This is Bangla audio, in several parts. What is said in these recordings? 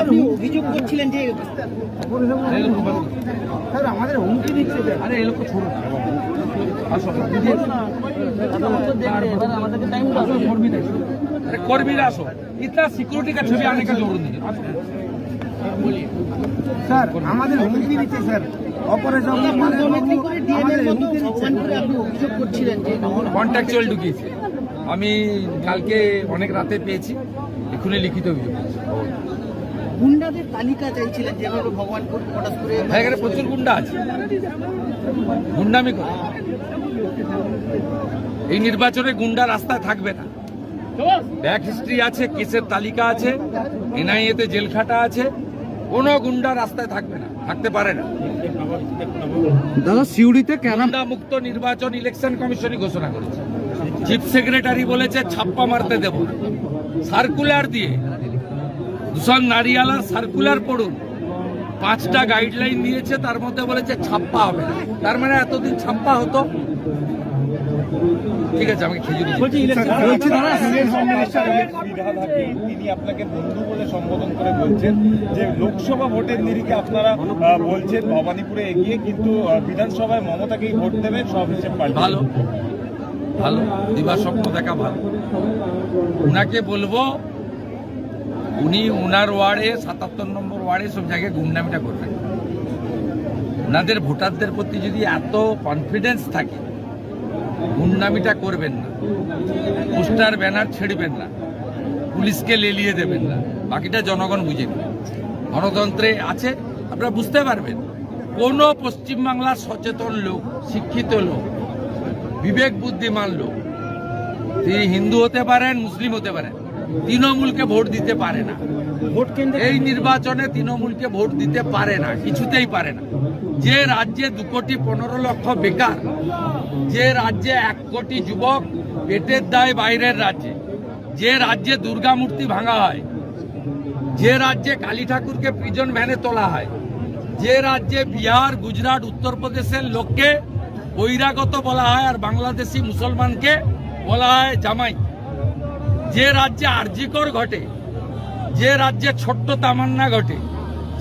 আপনি অভিযোগ করছিলেন যে আমাদের হুমকি দিচ্ছে। আরে এই লোক ছোড়ো कर्मी আসো इतना सिक्योरिटी का छवि आने का जरूरत नहीं है। স্যার আমাদের হুমকি দিচ্ছে স্যার। কন্ট্রাকচুয়াল ঢুকিয়েছে। আমি কালকে অনেক রাতে পেয়েছি, এখনই লিখিত অভিযোগ। গুন্ডাদের তালিকা চাইছিলেন যেভাবে ভগবানপুর পটাশপুরে এখানে প্রচুর গুন্ডা আছে, গুন্ডামি করে। এই নির্বাচনে গুন্ডা রাস্তায় থাকবে না। ব্যাক হিস্ট্রি আছে, কেসের তালিকা আছে, এনআইএতে জেল খাটা আছে। কোনো গুন্ডা রাস্তায় থাকবে না, থাকতে পারে না। দাদা সিউড়িতে গুন্ডা মুক্ত নির্বাচন ইলেকশন কমিশনই ঘোষণা করেছে। চিফ সেক্রেটারি বলেছে ছাপ্পা মারতে দেব না। সার্কুলার দিয়ে দূষণ নারিয়ালার সার্কুলার পড়ুন, 5টা গাইডলাইন দিয়েছে, তার মধ্যে বলেছে ছাপ্পা হবে না। তার মানে এতদিন ছাপ্পা হতো। ঠিক আছে, আমাকে খেজুরি তিনি আপনাকে বন্ধু বলে সম্বোধন করে বলছেন যে লোকসভা ভোটের নিরিখে আপনারা বলছেন ভবানীপুরে এগিয়ে, কিন্তু বিধানসভায় মমতাকেই ভোট দেবে, সব হিসেবে ভালো ভালো দিবার স্বপ্ন দেখা ভালো। উনাকে বলবো উনি উনার ওয়ার্ডে 77 নম্বর ওয়ার্ডে সব জায়গায় গুন্ডামিটা করবেন। ওনাদের ভোটারদের প্রতি যদি এত কনফিডেন্স থাকে, গুন্ডামিটা করবেন না, পোস্টার ব্যানার ছেড়বেন না, পুলিশকে লেলিয়ে দেবেন না। বাকিটা জনগণ বুঝে নেবে। গণতন্ত্রে আছে, আপনারা বুঝতে পারবেন। কোন পশ্চিমবাংলার সচেতন লোক, শিক্ষিত লোক, বিবেক বুদ্ধিমান লোক, তিনি হিন্দু হতে পারেন, মুসলিম হতে পারেন, তৃণমূলকে ভোট দিতে পারে না। ভোট কেন্দ্রে এই নির্বাচনে তৃণমূলকে ভোট দিতে পারে না, কিছুতেই পারে না। যে রাজ্যে 2,15,00,000 বেকার, যে রাজ্যে 1 কোটি যুবক পেটের দায় বাইরের রাজ্যে, যে রাজ্যে দুর্গা মূর্তি ভাঙা হয়, যে রাজ্যে কালী ঠাকুরকে প্রিজন ভ্যানে তোলা হয়, যে রাজ্যে বিহার, গুজরাট, উত্তরপ্রদেশের লোককে বহিরাগত বলা হয় আর বাংলাদেশি মুসলমানকে বলা হয় জামাই, যে রাজ্যে আরজিকর ঘটে, যে রাজ্যে ছোট্ট তামান্না ঘটে,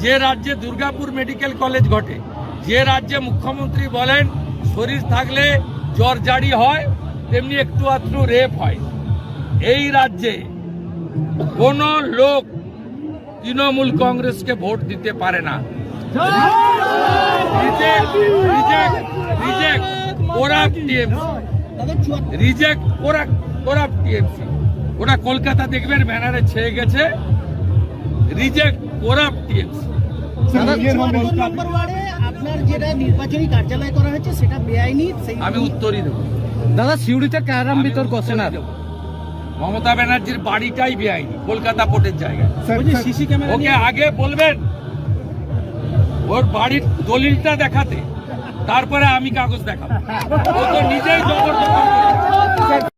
যে রাজ্যে দুর্গাপুর মেডিকেল কলেজ ঘটে, যে রাজ্যে মুখ্যমন্ত্রী বলেন শরীর থাকলে জ্বর জারি হয়, তেমনি একটু আধটু রেপ হয়, এই রাজ্যে কোন লোক তৃণমূল কংগ্রেসকে ভোট দিতে পারে না। ওটা কলকাতা দেখবেন ব্যানারে ছেয়ে গেছে, রিজেক্ট করাপ্ট টিএমসি। আপনার যেটা নির্বাচনী কার্যালয় করা হয়েছে সেটা বেআইনি, আমি উত্তরই দেবো। দাদা সিউড়িতে ক্যারাম বিতর্ক সেনার মমতা ব্যানার্জির বাড়িটাই বেআইনি, কলকাতা পোর্টের জায়গায়। ওকে আগে বলবেন ওর বাড়ির দলিলটা দেখাতে, তারপরে আমি কাগজ দেখাবো। ও তো নিজেই জবরদখল করেছে।